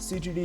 CTD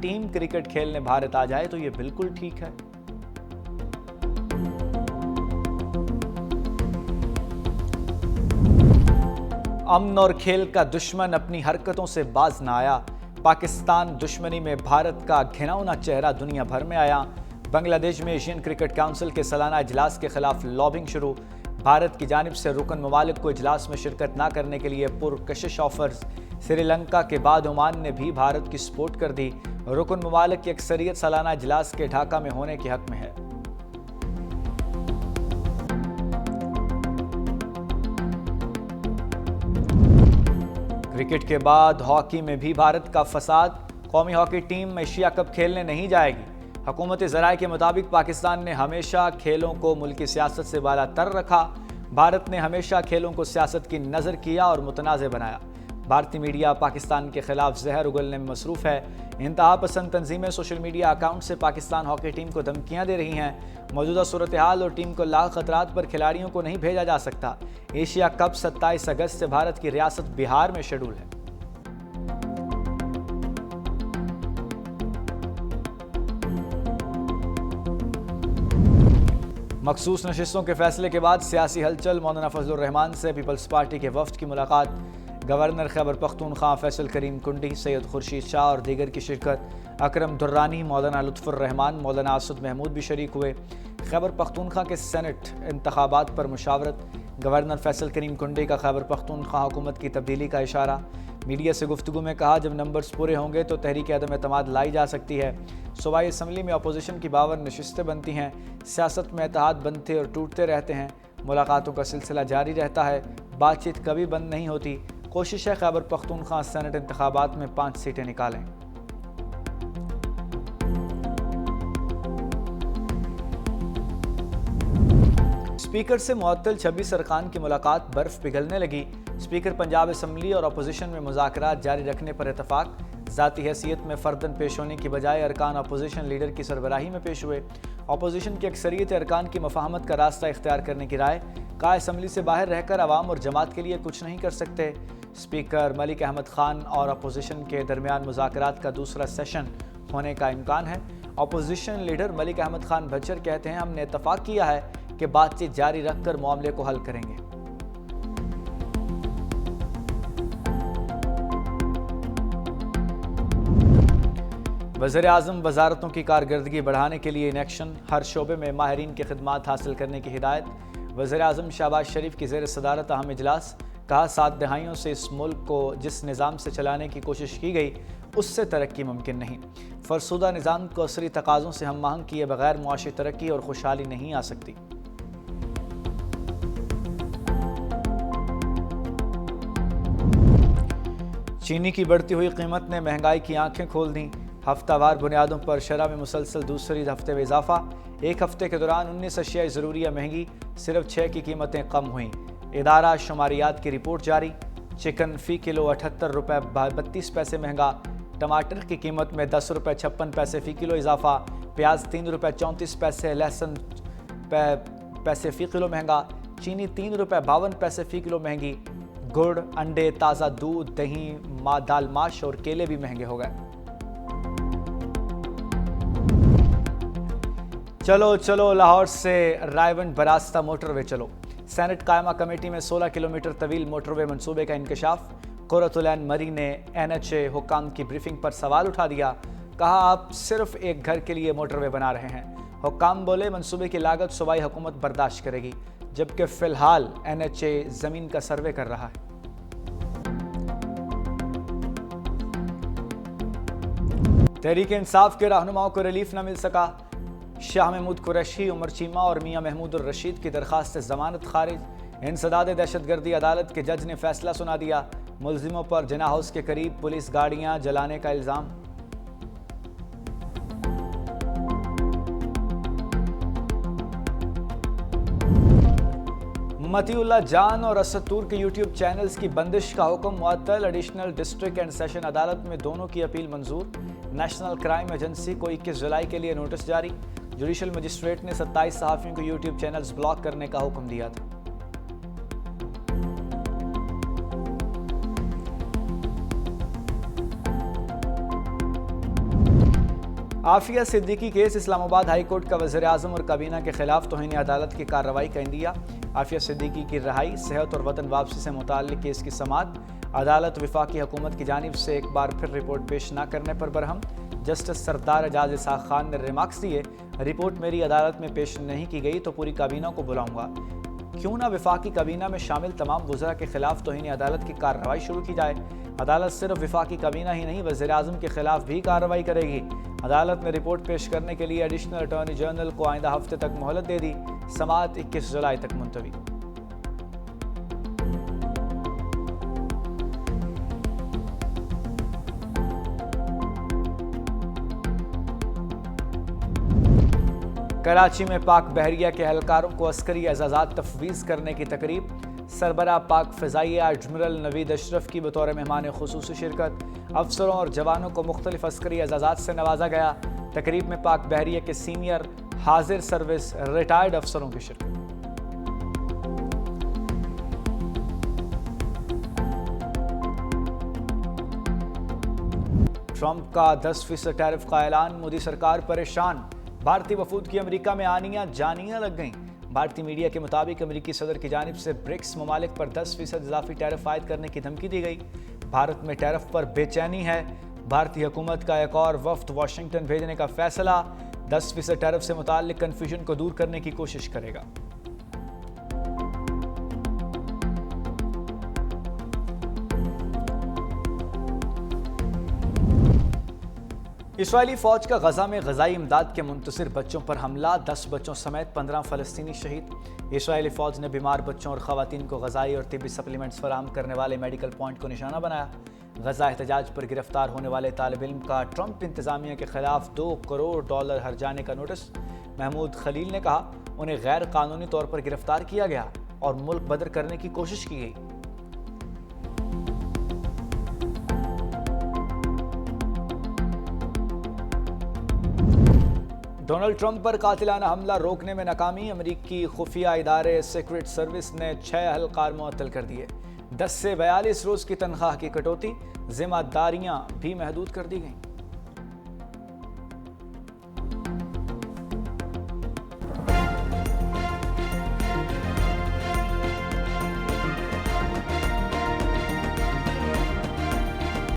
team cricket کھیلنے بھارت آ جائے تو یہ بالکل ٹھیک ہے۔ امن اور کھیل کا دشمن اپنی حرکتوں سے باز نہ آیا۔ پاکستان دشمنی میں بھارت کا گھناؤنا چہرہ دنیا بھر میں آیا۔ بنگلہ دیش میں ایشین کرکٹ کونسل کے سالانہ اجلاس کے خلاف لابنگ شروع۔ بھارت کی جانب سے رکن ممالک کو اجلاس میں شرکت نہ کرنے کے لیے پرکشش آفرز۔ سری لنکا کے بعد عمان نے بھی بھارت کی سپورٹ کر دی۔ رکن ممالک کی اکثریت سالانہ اجلاس کے ڈھاکہ میں ہونے کے حق میں ہے۔ کرکٹ کے بعد ہاکی میں بھی بھارت کا فساد۔ قومی ہاکی ٹیم ایشیا کپ کھیلنے نہیں جائے گی۔ حکومت ذرائع کے مطابق پاکستان نے ہمیشہ کھیلوں کو ملکی سیاست سے بالا تر رکھا۔ بھارت نے ہمیشہ کھیلوں کو سیاست کی نظر کیا اور متنازع بنایا۔ بھارتی میڈیا پاکستان کے خلاف زہر اگلنے میں مصروف ہے۔ انتہا پسند تنظیمیں سوشل میڈیا اکاؤنٹ سے پاکستان ہاکی ٹیم کو دھمکیاں دے رہی ہیں۔ موجودہ صورتحال اور ٹیم کو لاحق خطرات پر کھلاڑیوں کو نہیں بھیجا جا سکتا۔ ایشیا کپ 27 اگست سے بھارت کی ریاست بہار میں شیڈول ہے۔ مخصوص نشستوں کے فیصلے کے بعد سیاسی ہلچل۔ مولانا فضل الرحمان سے پیپلز پارٹی کے وفد کی ملاقات۔ گورنر خیبر پختونخوا فیصل کریم کنڈی، سید خورشید شاہ اور دیگر کی شرکت۔ اکرم درانی، مولانا لطف الرحمان، مولانا اسد محمود بھی شریک ہوئے۔ خیبر پختونخوا کے سینٹ انتخابات پر مشاورت۔ گورنر فیصل کریم کنڈی کا خیبر پختونخوا حکومت کی تبدیلی کا اشارہ۔ میڈیا سے گفتگو میں کہا جب نمبرز پورے ہوں گے تو تحریک عدم اعتماد لائی جا سکتی ہے۔ صوبائی اسمبلی میں اپوزیشن کی 52 نشستیں بنتی ہیں۔ سیاست میں اتحاد بنتے اور ٹوٹتے رہتے ہیں۔ ملاقاتوں کا سلسلہ جاری رہتا ہے۔ بات چیت کبھی بند نہیں ہوتی۔ کوشش ہے خیبر پختونخوا سینٹ انتخابات میں 5 سیٹیں نکالیں۔ اسپیکر سے معطل 26 ارکان کی ملاقات، برف پگھلنے لگی۔ اسپیکر پنجاب اسمبلی اور اپوزیشن میں مذاکرات جاری رکھنے پر اتفاق۔ ذاتی حیثیت میں فردن پیش ہونے کی بجائے ارکان اپوزیشن لیڈر کی سربراہی میں پیش ہوئے۔ اپوزیشن کی اکثریت ارکان کی مفاہمت کا راستہ اختیار کرنے کی رائے۔ کہا اسمبلی سے باہر رہ کر عوام اور جماعت کے لیے کچھ نہیں کر سکتے۔ اسپیکر ملک احمد خان اور اپوزیشن کے درمیان مذاکرات کا دوسرا سیشن ہونے کا امکان ہے۔ Opposition leader Malik Ahmad Khan Butcher کہتے ہیں ہم نے اتفاق کیا ہے کہ بات چیت جاری رکھ کر معاملے کو حل کریں گے۔ وزیر اعظم وزارتوں کی کارکردگی بڑھانے کے لیے ان ایکشن، ہر شعبے میں ماہرین کی خدمات حاصل کرنے کی ہدایت۔ وزیر اعظم شہباز شریف کی زیر صدارت اہم اجلاس۔ کہا 7 دہائیوں سے اس ملک کو جس نظام سے چلانے کی کوشش کی گئی اس سے ترقی ممکن نہیں۔ فرسودہ نظام کو عصری تقاضوں سے ہم آہنگ کیے بغیر معاشی ترقی اور خوشحالی نہیں آ سکتی۔ چینی کی بڑھتی ہوئی قیمت نے مہنگائی کی آنکھیں کھول دیں۔ ہفتہ وار بنیادوں پر شرح میں مسلسل دوسری ہفتے میں اضافہ۔ ایک ہفتے کے دوران 19 اشیاء ضروریہ مہنگی، صرف 6 کی قیمتیں کم ہوئیں۔ ادارہ شماریات کی رپورٹ جاری۔ چکن فی کلو 78 روپے 32 پیسے مہنگا۔ ٹماٹر کی قیمت میں 10 روپے 56 پیسے فی کلو اضافہ۔ پیاز 3 روپے 34 پیسے، لہسن پیسے فی کلو مہنگا۔ چینی 3 روپے 52 پیسے فی کلو مہنگی۔ گڑ، انڈے، تازہ دودھ، دہی، دال ماش اور کیلے بھی مہنگے ہو گئے۔ چلو چلو لاہور سے رائیونڈ براستہ موٹر وے چلو۔ سینٹ قائمہ کمیٹی میں 16 کلومیٹر طویل موٹر وے منصوبے کا انکشاف۔ قرۃ العین مری نے NHA حکام کی بریفنگ پر سوال اٹھا دیا۔ کہا آپ صرف ایک گھر کے لیے موٹر وے بنا رہے ہیں۔ حکام بولے منصوبے کی لاگت صوبائی حکومت برداشت کرے گی، جبکہ فی الحال NHA زمین کا سروے کر رہا ہے۔ تحریک انصاف کے رہنماؤں کو ریلیف نہ مل سکا۔ شاہ محمود قریشی، عمر چیمہ اور میاں محمود الرشید کی درخواست ضمانت خارج۔ انسداد دہشت گردی عدالت کے جج نے فیصلہ سنا دیا۔ ملزموں پر جناح ہاؤس کے قریب پولیس گاڑیاں جلانے کا الزام۔ متی اللہ جان اور اسد طور کے یوٹیوب چینلز کی بندش کا حکم معطل۔ ایڈیشنل ڈسٹرکٹ اینڈ سیشن عدالت میں دونوں کی اپیل منظور۔ نیشنل کرائم ایجنسی کو 21 جولائی کے لیے نوٹس جاری۔ جوڈیشل مجسٹریٹ نے 27 صحافیوں کو یوٹیوب چینلز بلاک کرنے کا حکم دیا تھا۔ عافیہ صدیقی کیس اسلام آباد ہائی کورٹ کا وزیر اعظم اور کابینہ کے خلاف توہین عدالت کی کارروائی کا عندیہ۔ عافیہ صدیقی کی رہائی، صحت اور وطن واپسی سے متعلق کیس کی سماعت۔ عدالت وفاقی حکومت کی جانب سے ایک بار پھر رپورٹ پیش نہ کرنے پر برہم۔ جسٹس سردار اعجاز اسحاق خان نے ریمارکس دیے، رپورٹ میری عدالت میں پیش نہیں کی گئی تو پوری کابینہ کو بلاؤں گا۔ کیوں نہ وفاقی کابینہ میں شامل تمام وزراء کے خلاف توہین عدالت کی کارروائی شروع کی جائے۔ عدالت صرف وفاقی کابینہ ہی نہیں، وزیر اعظم کے خلاف بھی کارروائی کرے گی۔ عدالت نے رپورٹ پیش کرنے کے لیے ایڈیشنل اٹارنی جنرل کو آئندہ ہفتے تک مہلت دے دی۔ سماعت 21 جولائی تک ملتوی۔ کراچی میں پاک بحریہ کے اہلکاروں کو عسکری اعزازات تفویض کرنے کی تقریب۔ سربراہ پاک فضائیہ ایڈمرل نوید اشرف کی بطور مہمان خصوصی شرکت۔ افسروں اور جوانوں کو مختلف عسکری اعزازات سے نوازا گیا۔ تقریب میں پاک بحریہ کے سینئر حاضر سروس ریٹائرڈ افسروں کی شرکت۔ ٹرمپ کا 10% ٹیرف کا اعلان، مودی سرکار پریشان۔ بھارتی وفود کی امریکہ میں آنیاں جانیاں لگ گئیں۔ بھارتی میڈیا کے مطابق امریکی صدر کی جانب سے برکس ممالک پر 10% اضافی ٹیرف عائد کرنے کی دھمکی دی گئی۔ بھارت میں ٹیرف پر بے چینی ہے۔ بھارتی حکومت کا ایک اور وفد واشنگٹن بھیجنے کا فیصلہ 10% ٹیرف سے متعلق کنفیوژن کو دور کرنے کی کوشش کرے گا۔ اسرائیلی فوج کا غزہ میں غذائی امداد کے منتظر بچوں پر حملہ، 10 بچوں سمیت 15 فلسطینی شہید۔ اسرائیلی فوج نے بیمار بچوں اور خواتین کو غذائی اور طبی سپلیمنٹس فراہم کرنے والے میڈیکل پوائنٹ کو نشانہ بنایا۔ غزہ احتجاج پر گرفتار ہونے والے طالب علم کا ٹرمپ انتظامیہ کے خلاف $2 کروڑ ہرجانے کا نوٹس۔ محمود خلیل نے کہا انہیں غیر قانونی طور پر گرفتار کیا گیا اور ملک بدر کرنے کی کوشش کی گئی۔ ڈونلڈ ٹرمپ پر قاتلانہ حملہ روکنے میں ناکامی، امریکی خفیہ ادارے سیکرٹ سروس نے 6 اہلکار معطل کر دیے۔ 10 سے 42 روز کی تنخواہ کی کٹوتی، ذمہ داریاں بھی محدود کر دی گئیں۔